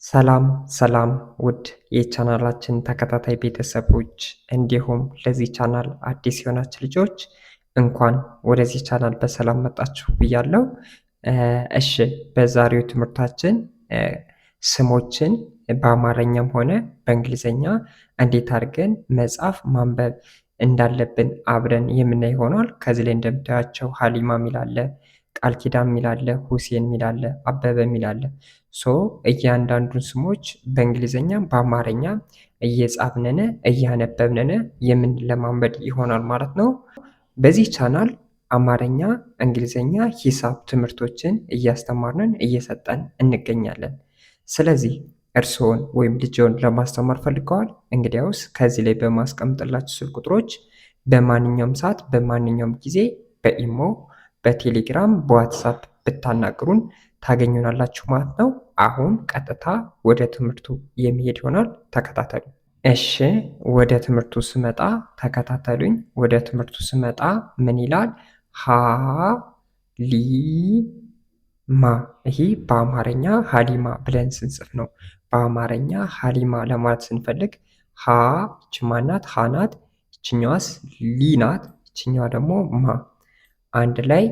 ሰላም ሰላም ውድ የቻናላችን ተከታታይ ቤተሰቦች እንዲሁም ለዚህ ቻናል አዲስ የሆናችሁ ልጆች እንኳን ወደዚህ ቻናል በሰላም መጣችሁ ብያለሁ። እሺ በዛሬው ትምህርታችን ስሞችን በአማርኛም ሆነ በእንግሊዝኛ እንዴት አድርገን መጻፍ ማንበብ እንዳለብን አብረን የምናይ ይሆናል። ከዚህ ላይ እንደምታያቸው ሀሊማ የሚል አለ፣ ቃል ኪዳን የሚል አለ፣ ሁሴን የሚል አለ፣ አበበ የሚል አለ። እያንዳንዱን ስሞች በእንግሊዝኛ በአማርኛ እየጻፍንን እያነበብንን የምንለማመድ ይሆናል ማለት ነው። በዚህ ቻናል አማርኛ፣ እንግሊዝኛ፣ ሂሳብ ትምህርቶችን እያስተማርንን እየሰጠን እንገኛለን። ስለዚህ እርስዎን ወይም ልጅዎን ለማስተማር ፈልገዋል? እንግዲያውስ ከዚህ ላይ በማስቀምጥላችሁ ስልክ ቁጥሮች በማንኛውም ሰዓት በማንኛውም ጊዜ በኢሞ፣ በቴሌግራም፣ በዋትሳፕ ብታናግሩን ታገኙናላችሁ ማለት ነው። አሁን ቀጥታ ወደ ትምህርቱ የሚሄድ ይሆናል። ተከታተሉ። እሺ ወደ ትምህርቱ ስመጣ ተከታተሉኝ። ወደ ትምህርቱ ስመጣ ምን ይላል? ሀሊማ። ይህ በአማርኛ ሀሊማ ብለን ስንጽፍ ነው። በአማርኛ ሀሊማ ለማለት ስንፈልግ ሀ ይች ማናት? ሀ ናት። ይችኛዋስ ሊ ናት። ይችኛዋ ደግሞ ማ። አንድ ላይ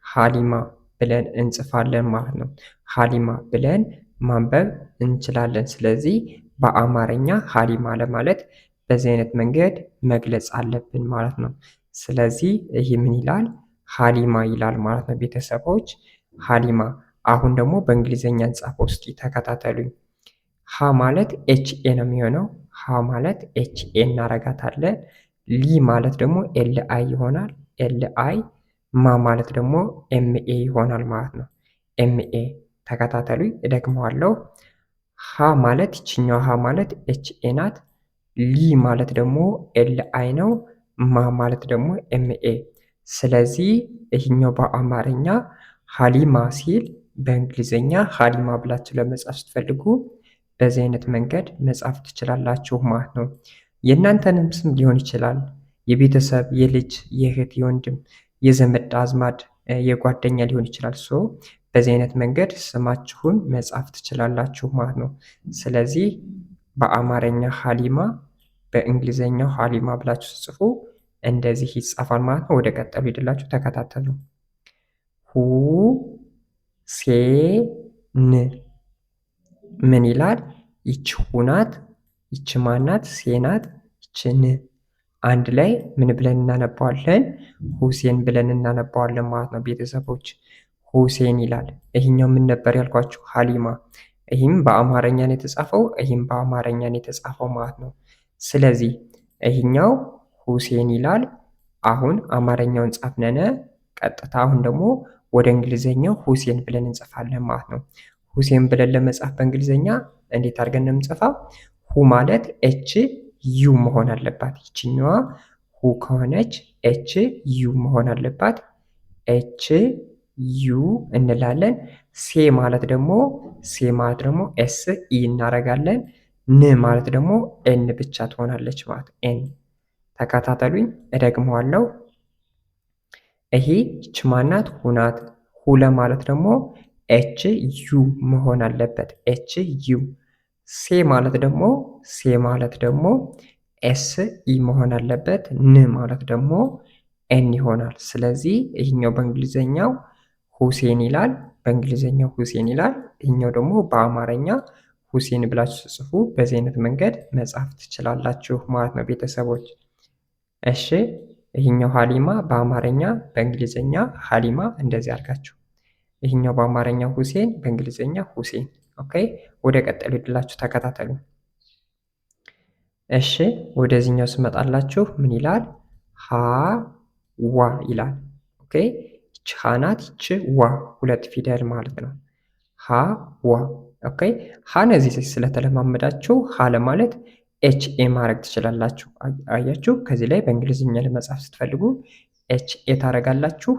ሀሊማ ብለን እንጽፋለን ማለት ነው። ሀሊማ ብለን ማንበብ እንችላለን። ስለዚህ በአማርኛ ሀሊማ ለማለት በዚህ አይነት መንገድ መግለጽ አለብን ማለት ነው። ስለዚህ ይህ ምን ይላል? ሀሊማ ይላል ማለት ነው። ቤተሰቦች ሀሊማ። አሁን ደግሞ በእንግሊዝኛ እንጻፈው እስኪ ተከታተሉኝ። ሀ ማለት ኤች ኤ ነው የሚሆነው። ሀ ማለት ኤች ኤ እናረጋታለን። ሊ ማለት ደግሞ ኤል አይ ይሆናል። ኤል አይ። ማ ማለት ደግሞ ኤምኤ ይሆናል ማለት ነው። ኤምኤ። ተከታተሉኝ፣ እደግመዋለሁ። ሀ ማለት ይችኛው ሀ ማለት ኤች ኤ ናት። ሊ ማለት ደግሞ ኤል አይ ነው። ማ ማለት ደግሞ ኤምኤ። ስለዚህ ይህኛው በአማርኛ ሀሊማ ሲል በእንግሊዝኛ ሀሊማ ብላችሁ ለመጻፍ ስትፈልጉ በዚህ አይነት መንገድ መጻፍ ትችላላችሁ ማለት ነው። የእናንተንም ስም ሊሆን ይችላል። የቤተሰብ፣ የልጅ፣ የእህት፣ የወንድም፣ የዘመድ አዝማድ፣ የጓደኛ ሊሆን ይችላል። በዚህ አይነት መንገድ ስማችሁን መጻፍ ትችላላችሁ ማለት ነው። ስለዚህ በአማርኛ ሀሊማ፣ በእንግሊዝኛው ሀሊማ ብላችሁ ጽፉ እንደዚህ ይጻፋል ማለት ነው። ወደ ቀጠሉ ሄድላችሁ ተከታተሉ። ሁሴን ምን ይላል? ይች ሁናት፣ ይች ማናት? ሴናት፣ ይች ን። አንድ ላይ ምን ብለን እናነባዋለን? ሁሴን ብለን እናነባዋለን ማለት ነው። ቤተሰቦች ሁሴን ይላል። ይህኛው ምን ነበር ያልኳችሁ? ሀሊማ። ይህም በአማርኛ ነው የተጻፈው፣ ይህም በአማርኛ ነው የተጻፈው ማለት ነው። ስለዚህ ይህኛው ሁሴን ይላል። አሁን አማርኛውን ጻፍነነ። ቀጥታ አሁን ደግሞ ወደ እንግሊዘኛው ሁሴን ብለን እንጽፋለን ማለት ነው። ሁሴን ብለን ለመጻፍ በእንግሊዘኛ እንዴት አድርገን ነው የምንጽፋው? ሁ ማለት ኤች ዩ መሆን አለባት። ይችኛዋ ሁ ከሆነች ኤች ዩ መሆን አለባት። ኤች ዩ እንላለን። ሴ ማለት ደግሞ ኤስ ኢ እናደርጋለን። ን ማለት ደግሞ ኤን ብቻ ትሆናለች ማለት ኤን። ተከታተሉኝ፣ እደግመዋለሁ። ይሄ ይች ማናት? ሁናት። ሁ ለማለት ደግሞ ኤች ዩ መሆን አለበት። ኤች ዩ። ሴ ማለት ደግሞ ኤስ ኢ መሆን አለበት። ን ማለት ደግሞ ኤን ይሆናል። ስለዚህ ይህኛው በእንግሊዘኛው ሁሴን ይላል፣ በእንግሊዘኛው ሁሴን ይላል። ይህኛው ደግሞ በአማርኛ ሁሴን ብላችሁ ጽፉ። በዚህ አይነት መንገድ መጻፍ ትችላላችሁ ማለት ነው ቤተሰቦች። እሺ ይህኛው ሀሊማ በአማርኛ በእንግሊዘኛ ሀሊማ እንደዚህ አድርጋችሁ። ይህኛው በአማርኛ ሁሴን በእንግሊዘኛ ሁሴን። ኦኬ ወደ ቀጠሉ ሄድላችሁ ተከታተሉ። እሺ ወደዚህኛው ስመጣላችሁ ምን ይላል? ሀዋ ይላል። ኦኬ ይች ሀ ናት፣ ይች ዋ፣ ሁለት ፊደል ማለት ነው። ሀዋ። ኦኬ ሀ እነዚህ ስለተለማመዳችሁ ሀ ለማለት ኤች ኤ ማድረግ ትችላላችሁ። አያችሁ፣ ከዚህ ላይ በእንግሊዝኛ ለመጻፍ ስትፈልጉ ኤች ኤ ታደርጋላችሁ።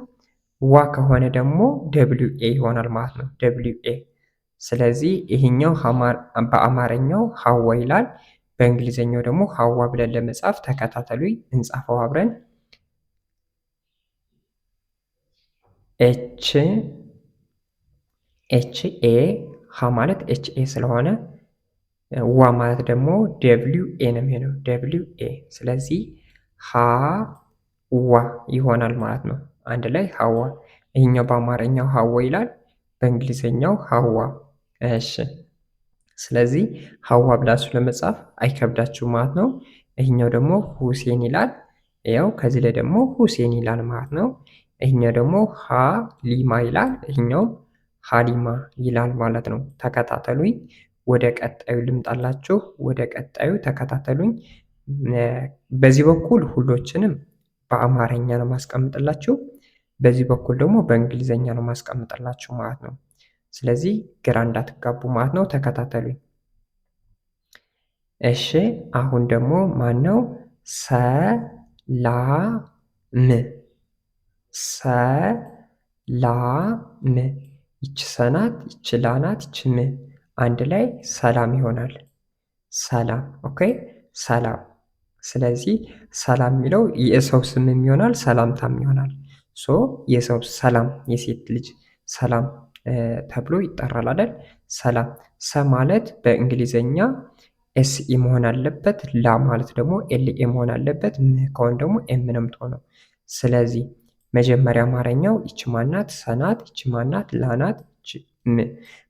ዋ ከሆነ ደግሞ ደብሊው ኤ ይሆናል ማለት ነው። ደብሊው ኤ። ስለዚህ ይሄኛው በአማርኛው ሀዋ ይላል፣ በእንግሊዝኛው ደግሞ ሀዋ ብለን ለመጻፍ ተከታተሉኝ፣ እንጻፈው አብረን። ኤች ኤ ሀ ማለት ኤች ኤ ስለሆነ ዋ ማለት ደግሞ ደብሊው ኤ ነው የሚሆነው። ደብሊው ኤ። ስለዚህ ሀዋ ይሆናል ማለት ነው። አንድ ላይ ሀዋ። ይህኛው በአማርኛው ሀዋ ይላል፣ በእንግሊዝኛው ሀዋ። እሺ፣ ስለዚህ ሀዋ ብላችሁ ለመጻፍ አይከብዳችሁ ማለት ነው። ይህኛው ደግሞ ሁሴን ይላል። ያው ከዚህ ላይ ደግሞ ሁሴን ይላል ማለት ነው። ይህኛው ደግሞ ሀሊማ ይላል። ይህኛውም ሀሊማ ይላል ማለት ነው። ተከታተሉኝ። ወደ ቀጣዩ ልምጣላችሁ። ወደ ቀጣዩ ተከታተሉኝ። በዚህ በኩል ሁሎችንም በአማርኛ ነው ማስቀምጥላችሁ፣ በዚህ በኩል ደግሞ በእንግሊዘኛ ነው ማስቀምጥላችሁ ማለት ነው። ስለዚህ ግራ እንዳትጋቡ ማለት ነው። ተከታተሉኝ። እሺ፣ አሁን ደግሞ ማነው? ሰላም ሰላም። ይች ሰናት፣ ይች ላናት፣ ይች ም አንድ ላይ ሰላም ይሆናል። ሰላም። ኦኬ፣ ሰላም። ስለዚህ ሰላም የሚለው የሰው ስምም ይሆናል፣ ሰላምታም ይሆናል። ሶ የሰው ሰላም፣ የሴት ልጅ ሰላም ተብሎ ይጠራል አይደል? ሰላም። ሰ ማለት በእንግሊዘኛ ኤስኢ መሆን አለበት። ላ ማለት ደግሞ ኤልኤ መሆን አለበት። ም ከሆነ ደግሞ ኤም ነው የምትሆነው። ስለዚህ መጀመሪያ አማርኛው ይች ማናት? ሰናት። ይች ማናት? ላናት። ም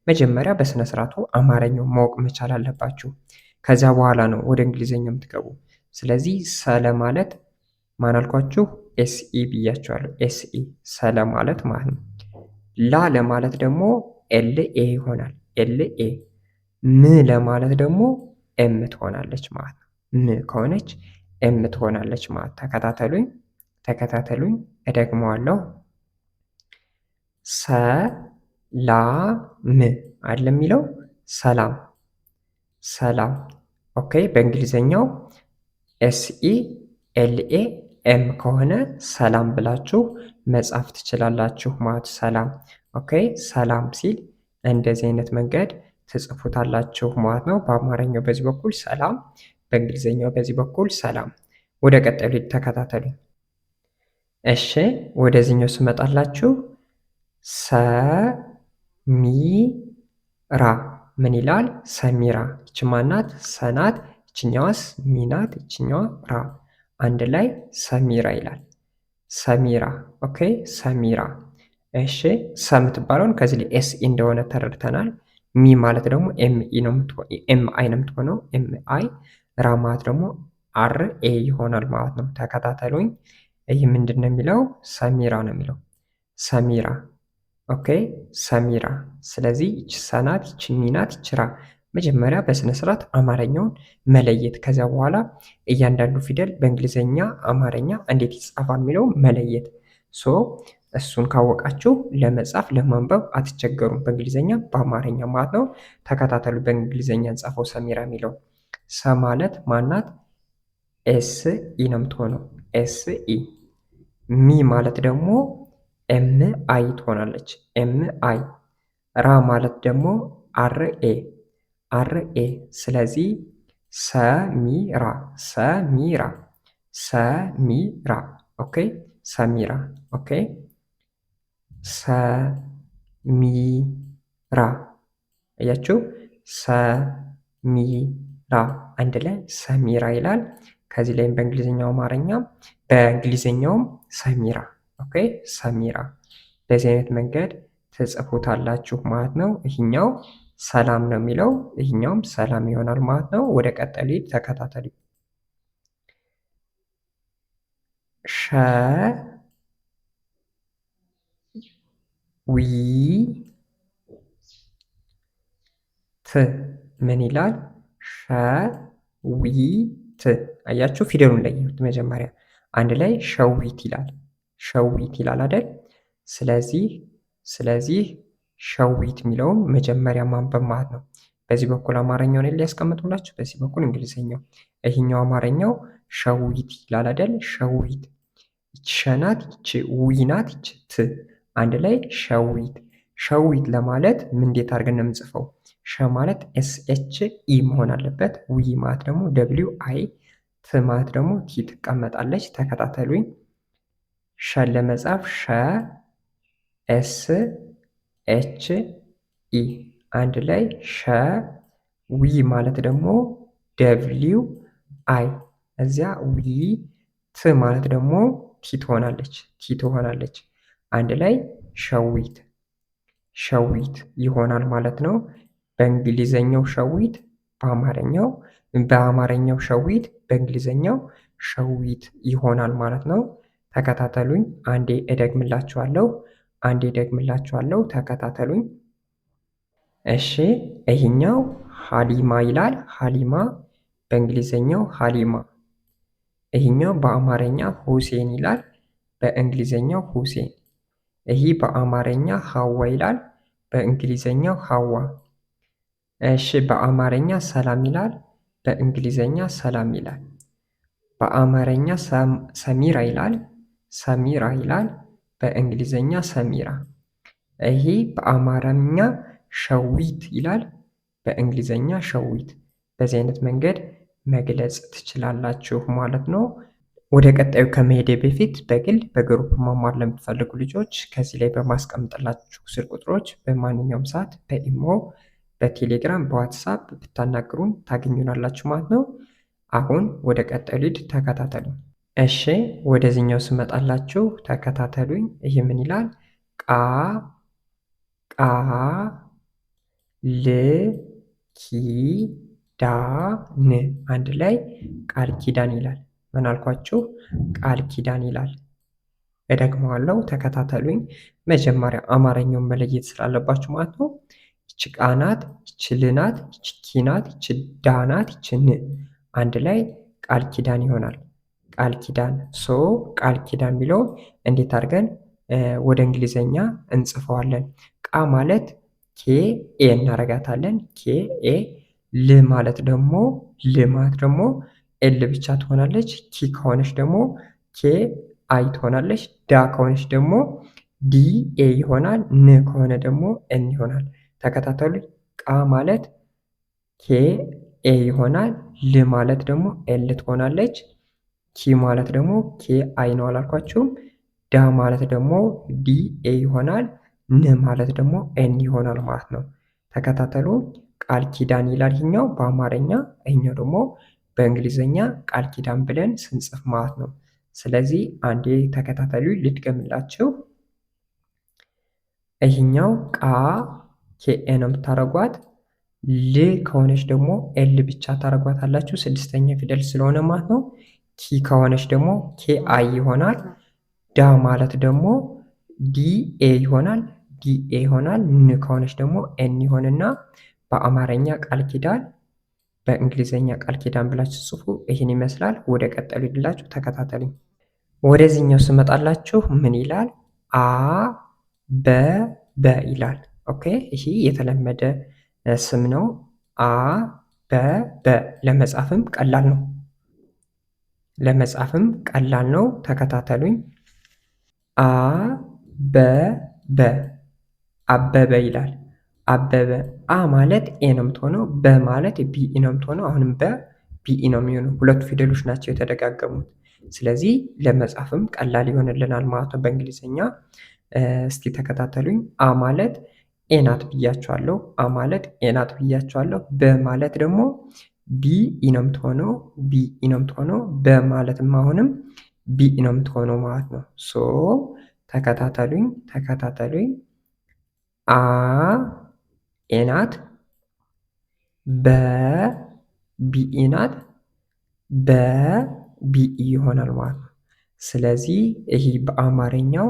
መጀመሪያ በስነ ስርዓቱ አማርኛው ማወቅ መቻል አለባችሁ። ከዚያ በኋላ ነው ወደ እንግሊዘኛው የምትገቡ። ስለዚህ ሰለ ማለት ማን አልኳችሁ? ኤስኢ ብያችኋለሁ። ኤስኢ ሰለ ማለት ማለት ነው። ላ ለማለት ደግሞ ኤልኤ ይሆናል። ኤልኤ። ም ለማለት ደግሞ ኤም ትሆናለች ማለት ነው። ም ከሆነች ኤም ትሆናለች ማለት። ተከታተሉኝ፣ ተከታተሉኝ። እደግመዋለሁ። ሰላም አይደለም የሚለው ሰላም፣ ሰላም። ኦኬ። በእንግሊዘኛው ኤስኢ ኤልኤ ኤም ከሆነ ሰላም ብላችሁ መጻፍ ትችላላችሁ ማለት ሰላም። ኦኬ። ሰላም ሲል እንደዚህ አይነት መንገድ ትጽፉታላችሁ ማለት ነው። በአማርኛው በዚህ በኩል ሰላም፣ በእንግሊዝኛው በዚህ በኩል ሰላም። ወደ ቀጣዩ ተከታተሉ። እሺ፣ ወደዚህኛው ስመጣላችሁ ሰሚራ ምን ይላል? ሰሚራ። ይች ማናት? ሰናት። ይችኛዋስ ሚናት። ይችኛዋ ራ። አንድ ላይ ሰሚራ ይላል። ሰሚራ። ኦኬ፣ ሰሚራ። እሺ፣ ሰ የምትባለውን ከዚህ ላይ ኤስ እንደሆነ ተረድተናል። ሚ ማለት ደግሞ ኤም አይ ነው የምትሆነው። ኤም አይ። ራ ማለት ደግሞ አር ኤ ይሆናል ማለት ነው። ተከታተሉኝ። ይህ ምንድን ነው የሚለው? ሰሚራ ነው የሚለው። ሰሚራ። ኦኬ፣ ሰሚራ። ስለዚህ ይች ሰናት፣ ይች ሚናት፣ ይች ራ። መጀመሪያ በስነ ስርዓት አማርኛውን መለየት፣ ከዚያ በኋላ እያንዳንዱ ፊደል በእንግሊዝኛ አማርኛ እንዴት ይጻፋል የሚለው መለየት። ሶ እሱን ካወቃችሁ ለመጻፍ ለማንበብ አትቸገሩም። በእንግሊዝኛ በአማርኛ ማለት ነው። ተከታተሉ። በእንግሊዝኛ እንጻፈው ሰሚራ የሚለው። ሰ ማለት ማናት? ኤስ ኢ ነው የምትሆነው። ኤስ ኢ። ሚ ማለት ደግሞ ኤም አይ ትሆናለች። ኤም አይ። ራ ማለት ደግሞ አር ኤ፣ አር ኤ። ስለዚህ ሰሚራ፣ ሰሚራ፣ ሰሚራ። ኦኬ፣ ሰሚራ። ኦኬ፣ ሰሚራ። እያችሁ ሰሚራ አንድ ላይ ሰሚራ ይላል። ከዚህ ላይም በእንግሊዝኛው አማርኛ በእንግሊዝኛውም ሰሚራ። ኦኬ፣ ሰሚራ። በዚህ አይነት መንገድ ትጽፉታላችሁ ማለት ነው። ይህኛው ሰላም ነው የሚለው፣ ይህኛውም ሰላም ይሆናል ማለት ነው። ወደ ቀጠሉ ተከታተሉ። ዊት ምን ይላል? ሸዊት። አያችሁ ፊደሉን ለዩት። መጀመሪያ አንድ ላይ ሸዊት ይላል። ሸዊት ይላል አይደል? ስለዚህ ሸዊት የሚለውን መጀመሪያ ማንበብ ማለት ነው። በዚህ በኩል አማርኛውን ሊያስቀምጡላችሁ፣ በዚህ በኩል እንግሊዝኛው። ይህኛው አማርኛው ሸዊት ይላል አይደል? ሸዊት። ይች ሸናት፣ ይች ዊናት፣ ይች ት አንድ ላይ ሸዊት። ሸዊት ለማለት ምን እንዴት አድርገን ነው የምንጽፈው? ሸ ማለት ኤስ ኤች ኢ መሆን አለበት። ዊ ማለት ደግሞ ደብሊው አይ፣ ት ማለት ደግሞ ቲ ትቀመጣለች። ተከታተሉኝ። ሸን ለመጻፍ ሸ ኤስ ኤች ኢ አንድ ላይ ሸ ዊ ማለት ደግሞ ደብሊው አይ እዚያ ዊ ት ማለት ደግሞ ቲ ትሆናለች። አንድ ላይ ሸዊት ይሆናል ማለት ነው። በእንግሊዘኛው ሸዊት፣ በአማርኛው ሸዊት፣ በእንግሊዘኛው ሸዊት ይሆናል ማለት ነው። ተከታተሉኝ። አንዴ እደግምላችኋለሁ። ተከታተሉኝ። እሺ ይሄኛው ሀሊማ ይላል። ሀሊማ በእንግሊዘኛው ሀሊማ። ይሄኛው በአማርኛ ሁሴን ይላል። በእንግሊዘኛው ሁሴን። ይሄ በአማርኛ ሀዋ ይላል። በእንግሊዘኛው ሀዋ። እሺ በአማርኛ ሰላም ይላል። በእንግሊዘኛ ሰላም ይላል። በአማርኛ ሰሚራ ይላል። ሰሚራ ይላል። በእንግሊዘኛ ሰሚራ። ይሄ በአማርኛ ሸዊት ይላል። በእንግሊዘኛ ሸዊት። በዚህ አይነት መንገድ መግለጽ ትችላላችሁ ማለት ነው። ወደ ቀጣዩ ከመሄዴ በፊት በግል በግሩፕ መማር ለምትፈልጉ ልጆች ከዚህ ላይ በማስቀምጥላችሁ ስልክ ቁጥሮች በማንኛውም ሰዓት በኢሞ፣ በቴሌግራም፣ በዋትሳፕ ብታናግሩን ታገኙናላችሁ ማለት ነው። አሁን ወደ ቀጣዩ ሊድ ተከታተሉ። እሺ ወደዚህኛው ስመጣላችሁ ተከታተሉኝ። ይህ ምን ይላል? ቃ ል ኪ ዳ ን አንድ ላይ ቃል ኪዳን ይላል። ምን አልኳችሁ? ቃል ኪዳን ይላል። እደግመዋለሁ፣ ተከታተሉኝ። መጀመሪያ አማርኛውን መለየት ስላለባችሁ ማለት ነው። ይች ቃ ናት፣ ይች ል ናት፣ ይች ኪ ናት፣ ይች ዳ ናት፣ ይች ን አንድ ላይ ቃል ኪዳን ይሆናል። ቃል ኪዳን ቃል ኪዳን የሚለው እንዴት አድርገን ወደ እንግሊዘኛ እንጽፈዋለን? ቃ ማለት ኬ ኤ እናረጋታለን። ኬ ኤ። ል ማለት ደግሞ ኤል ብቻ ትሆናለች። ኪ ከሆነች ደግሞ ኬ አይ ትሆናለች። ዳ ከሆነች ደግሞ ዲ ኤ ይሆናል። ን ከሆነ ደግሞ ኤን ይሆናል። ተከታተሉ። ቃ ማለት ኬ ኤ ይሆናል። ል ማለት ደግሞ ኤል ትሆናለች። ኪ ማለት ደግሞ ኬ አይ ነው አላልኳችሁም? ዳ ማለት ደግሞ ዲ ኤ ይሆናል። ን ማለት ደግሞ ኤን ይሆናል ማለት ነው። ተከታተሉ። ቃል ኪዳን ይላል ይሄኛው በአማርኛ፣ ይሄኛው ደግሞ በእንግሊዘኛ ቃል ኪዳን ብለን ስንጽፍ ማለት ነው። ስለዚህ አንዴ ተከታተሉ ልድገምላችሁ። ይሄኛው ቃ ኬኤ ነው የምታረጓት። ል ከሆነች ደግሞ ኤል ብቻ ታረጓታላችሁ፣ ስድስተኛ ፊደል ስለሆነ ማለት ነው። ኪ ከሆነች ደግሞ ኬ አይ ይሆናል። ዳ ማለት ደግሞ ዲ ኤ ይሆናል። ን ከሆነች ደግሞ ኤን ይሆንና በአማርኛ ቃል ኪዳን በእንግሊዘኛ ቃል ኪዳን ብላችሁ ጽፉ። ይህን ይመስላል። ወደ ቀጠሉ ይድላችሁ ተከታተሉኝ። ወደዚህኛው ስመጣላችሁ ምን ይላል? በ ይላል። ኦኬ ይሄ የተለመደ ስም ነው። በ ለመጻፍም ቀላል ነው። ተከታተሉኝ። አበበ ይላል። አበበ። ማለት ኤ ነው የምትሆነው። በ ማለት ቢ ነው የምትሆነው። አሁንም ቢ ነው የሚሆነው። ሁለቱ ፊደሎች ናቸው የተደጋገሙት። ስለዚህ ለመጻፍም ቀላል ይሆንልናል ማለት ነው በእንግሊዝኛ። እስቲ ተከታተሉኝ። ማለት ኤ ናት ብያቸዋለሁ። በ ማለት ደግሞ ቢ ነው የምትሆነው። በ ማለትም አሁንም ቢ ነው የምትሆነው ማለት ነው። ተከታተሉኝ። ኤ ናት። በ ቢኢ ናት። ቢኢ ይሆናል ማለት ነው። ስለዚህ ይሄ በአማርኛው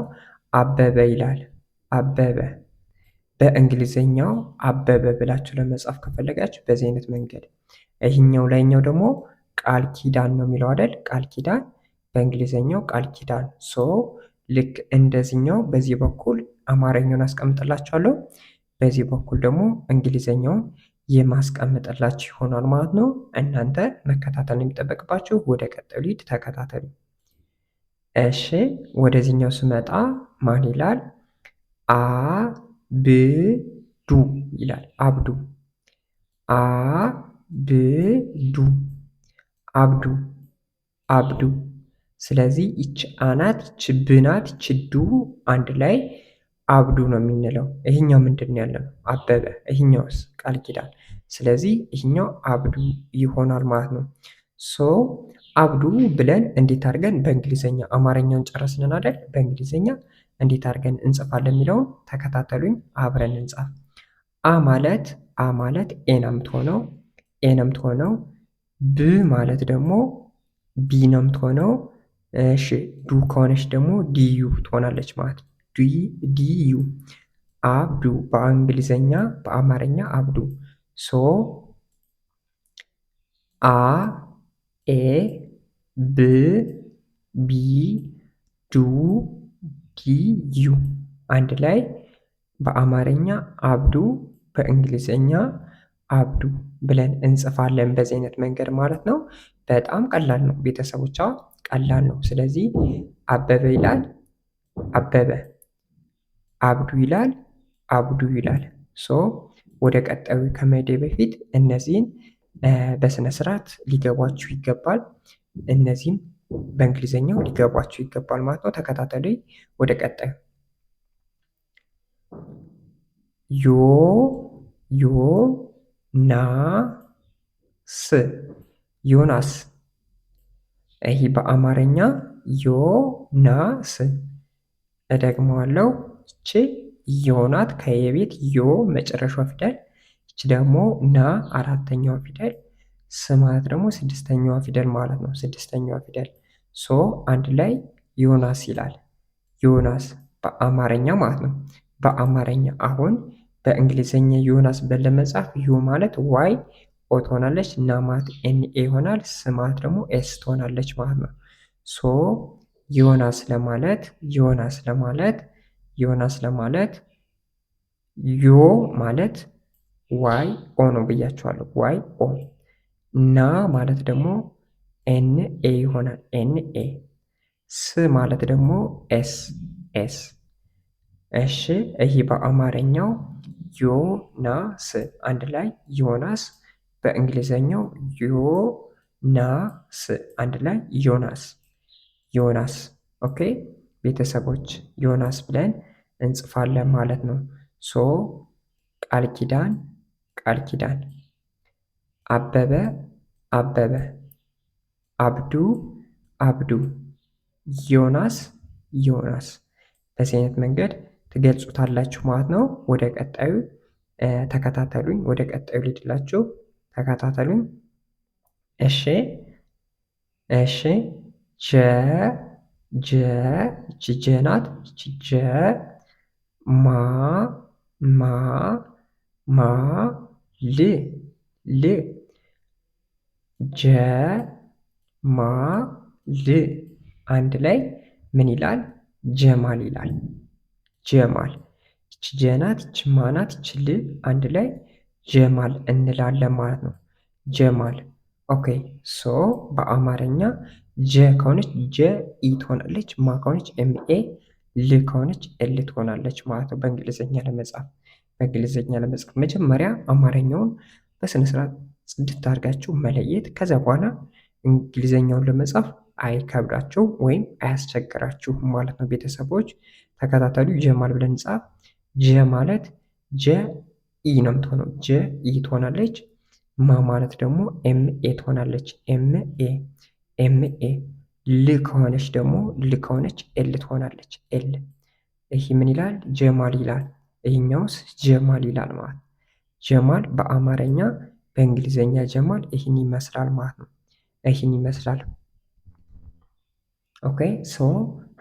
አበበ ይላል። አበበ። በእንግሊዘኛው አበበ ብላችሁ ለመጻፍ ከፈለጋችሁ በዚህ አይነት መንገድ። ይህኛው ላይኛው ደግሞ ቃል ኪዳን ነው የሚለው አይደል? ቃል ኪዳን በእንግሊዘኛው ቃል ኪዳን። ልክ እንደዚህኛው በዚህ በኩል አማርኛውን አስቀምጥላችኋለሁ፣ በዚህ በኩል ደግሞ እንግሊዘኛውን የማስቀምጥላችሁ ይሆናል ማለት ነው። እናንተ መከታተል የሚጠበቅባችሁ። ወደ ቀጣዩ ሊድ ተከታተሉ። እሺ ወደዚህኛው ስመጣ ማን ይላል? አብዱ ይላል። አብዱ። ስለዚህ ይች አናት፣ ይች ብናት፣ ይች ዱ አንድ ላይ አብዱ ነው የምንለው። ይሄኛው ምንድን ነው ያለው? አበበ። ይሄኛውስ? ቃል ኪዳን። ስለዚህ ይሄኛው አብዱ ይሆናል ማለት ነው። ሶ አብዱ ብለን እንዴት አድርገን በእንግሊዘኛ አማርኛውን ጨረስን አይደል? በእንግሊዘኛ እንዴት አድርገን እንጽፋለን የሚለውን ተከታተሉኝ፣ አብረን እንጻፍ። አ ማለት ኤ ነው የምትሆነው፣ ኤ ነው የምትሆነው። ብ ማለት ደግሞ ቢ ነው የምትሆነው። እሺ ዱ ከሆነች ደግሞ ዲዩ ትሆናለች ማለት ነው። ዲዩ አብዱ በእንግሊዘኛ በአማርኛ አብዱ። ሶ አ ኤ ብ ቢ ዱ ዲ ዩ አንድ ላይ በአማርኛ አብዱ በእንግሊዘኛ አብዱ ብለን እንጽፋለን። በዚህ አይነት መንገድ ማለት ነው። በጣም ቀላል ነው ቤተሰቦቿ፣ ቀላል ነው። ስለዚህ አበበ ይላል አበበ፣ አብዱ ይላል አብዱ ይላል። ሶ ወደ ቀጣዩ ከመሄዴ በፊት እነዚህን በስነ ስርዓት ሊገቧችሁ ይገባል። እነዚህም በእንግሊዘኛው ሊገቧችሁ ይገባል ማለት ነው። ተከታተሉ። ወደ ቀጣዩ ዮ ና ስ ዮናስ። ይህ በአማርኛ ዮናስ። እደግመዋለሁ። ይቺ ዮናት ከየቤት ዮ መጨረሻው ፊደል፣ ይቺ ደግሞ ና አራተኛዋ ፊደል፣ ስ ማለት ደግሞ ስድስተኛዋ ፊደል ማለት ነው። ስድስተኛዋ ፊደል ሶ አንድ ላይ ዮናስ ይላል። ዮናስ በአማርኛ ማለት ነው። በአማርኛ አሁን በእንግሊዝኛ ዮናስ ለመጻፍ ዩ ማለት ዋይ ኦ ትሆናለች፣ ና ማለት ኤን ኤ ይሆናል፣ ስ ማለት ደግሞ ኤስ ትሆናለች ማለት ነው። ሶ ዮናስ ለማለት ዮ ማለት ዋይ ኦ ነው ብያቸዋለሁ። ዋይ ኦ። ና ማለት ደግሞ ኤን ኤ ይሆናል። ኤን ኤ። ስ ማለት ደግሞ ኤስ ኤስ። እሺ ይህ በአማርኛው ዮናስ አንድ ላይ ዮናስ፣ በእንግሊዘኛው ዮናስ አንድ ላይ ዮናስ። ኦኬ ቤተሰቦች ዮናስ ብለን እንጽፋለን ማለት ነው። ሶ ቃል ኪዳን አበበ አብዱ ዮናስ በዚህ አይነት መንገድ ትገልጹታላችሁ ማለት ነው። ወደ ቀጣዩ ተከታተሉኝ። ወደ ቀጣዩ ልሂድላችሁ፣ ተከታተሉኝ። እሺ ይቺ ጀ ናት። ይቺ ጀ ል አንድ ላይ ምን ይላል? ጀማል ይላል። ጀማል። ይቺ ጀ ናት፣ ይቺ ማ ናት፣ ይቺ ል አንድ ላይ ጀማል እንላለን ማለት ነው። ጀማል። ኦኬ ሶ በአማርኛ ጀ ከሆነች ጀ ኢ ትሆናለች፣ ማ ከሆነች ኤም ኤ፣ ል ከሆነች ኤል ትሆናለች ማለት ነው። በእንግሊዝኛ ለመጻፍ መጀመሪያ አማርኛውን በስነ ስርዓት ጽድት አድርጋችሁ መለየት፣ ከዛ በኋላ እንግሊዝኛውን ለመጻፍ አይከብዳችሁ ወይም አያስቸግራችሁም ማለት ነው። ቤተሰቦች ተከታተሉ። ጀማል ብለን ጻፍ። ጀ ማለት ጀ ኢ ነው የምትሆነው። ጀ ኢ ትሆናለች። ማ ማለት ደግሞ ኤም ኤ ትሆናለች። ኤም ኤ። ል ከሆነች ደግሞ ል ከሆነች ኤል ትሆናለች። ኤል። ይህ ምን ይላል? ጀማል ይላል። ይህኛውስ ጀማል ይላል ማለት ጀማል በአማርኛ በእንግሊዝኛ ጀማል ይህን ይመስላል ማለት ነው። ይህን ይመስላል። ኦኬ ሶ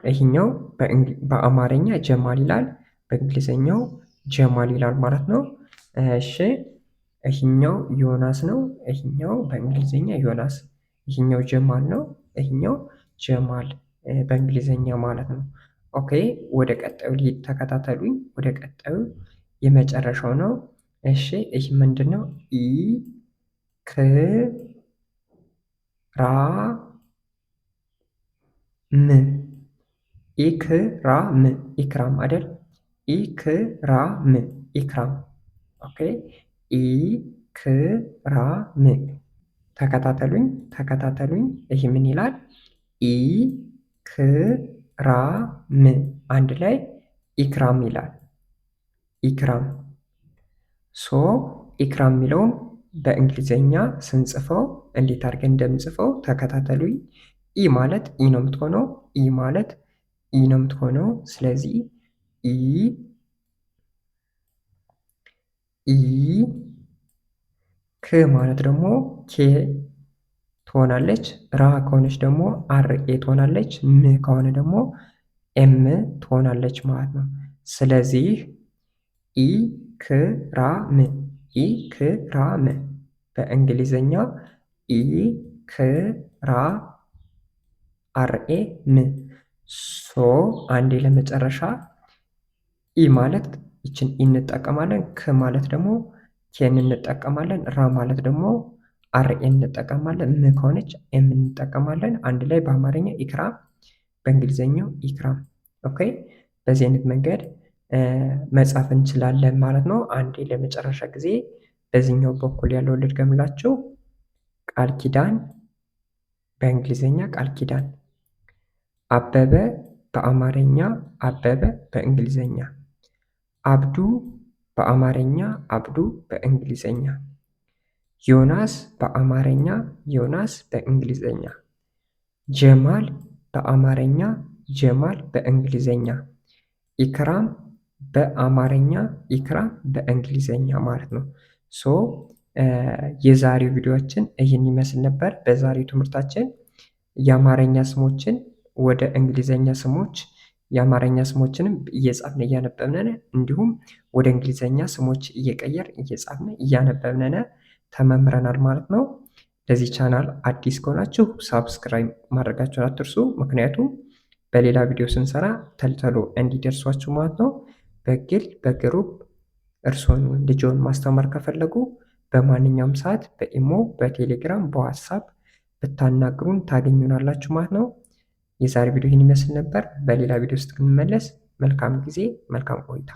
ይህኛው በአማርኛ ጀማል ይላል፣ በእንግሊዝኛው ጀማል ይላል ማለት ነው። እሺ ይህኛው ዮናስ ነው። ይህኛው በእንግሊዝኛ ዮናስ፣ ይህኛው ጀማል ነው። ይህኛው ጀማል በእንግሊዝኛ ማለት ነው። ኦኬ ወደ ቀጣዩ ልሂድ፣ ተከታተሉኝ። ወደ ቀጣዩ የመጨረሻው ነው። እሺ ይህ ምንድን ነው? ኢክራም አይደል? ኢክራም። ኦኬ ኢክራም። ተከታተሉኝ። ይህ ምን ይላል? ኢክራም አንድ ላይ ኢክራም ይላል። ኢክራም። ሶ ኢክራም የሚለውን በእንግሊዘኛ ስንጽፈው እንዴት አድርገን እንደምንጽፈው ተከታተሉኝ። ኢ ማለት ኢ ነው የምትሆነው። ኢ ማለት ኢ ነው የምትሆነው። ስለዚህ ኢ ኢ ክ ማለት ደግሞ ኬ ትሆናለች። ራ ከሆነች ደግሞ አር ኤ ትሆናለች። ም ከሆነ ደግሞ ኤም ትሆናለች ማለት ነው። ስለዚህ ኢክራም ኢክራም በእንግሊዘኛ ኢክራ አርኤ ም። ሶ አንዴ ለመጨረሻ ኢ ማለት ይችን ኢ እንጠቀማለን። ክ ማለት ደግሞ ኬን እንጠቀማለን። ራ ማለት ደግሞ አርኤን እንጠቀማለን። ም ከሆነች ኤም እንጠቀማለን። አንድ ላይ በአማርኛ ኢክራም፣ በእንግሊዘኛው ኢክራም። ኦኬ በዚህ አይነት መንገድ መጻፍ እንችላለን ማለት ነው። አንዴ ለመጨረሻ ጊዜ በዚህኛው በኩል ያለው ልድገምላችሁ። ቃል ኪዳን በእንግሊዘኛ ቃል ኪዳን፣ አበበ በአማርኛ አበበ በእንግሊዘኛ፣ አብዱ በአማርኛ አብዱ በእንግሊዘኛ፣ ዮናስ በአማርኛ ዮናስ በእንግሊዘኛ፣ ጀማል በአማርኛ ጀማል በእንግሊዘኛ፣ ኢክራም በአማርኛ ኢክራም በእንግሊዘኛ ማለት ነው። ሶ የዛሬው ቪዲዮአችን ይህን ይመስል ነበር። በዛሬው ትምህርታችን የአማርኛ ስሞችን ወደ እንግሊዘኛ ስሞች፣ የአማርኛ ስሞችንም እየጻፍን እያነበብን እንዲሁም ወደ እንግሊዘኛ ስሞች እየቀየር እየጻፍን እያነበብን ተመምረናል ማለት ነው። ለዚህ ቻናል አዲስ ከሆናችሁ ሳብስክራይብ ማድረጋችሁን አትርሱ። ምክንያቱም በሌላ ቪዲዮ ስንሰራ ተልተሎ እንዲደርሷችሁ ማለት ነው። በግል በግሩፕ እርስዎን ልጆን ማስተማር ከፈለጉ በማንኛውም ሰዓት በኢሞ፣ በቴሌግራም፣ በዋትሳፕ ብታናግሩን ታገኙናላችሁ ማለት ነው። የዛሬ ቪዲዮ ይህን ይመስል ነበር። በሌላ ቪዲዮ ውስጥ እንመለስ። መልካም ጊዜ፣ መልካም ቆይታ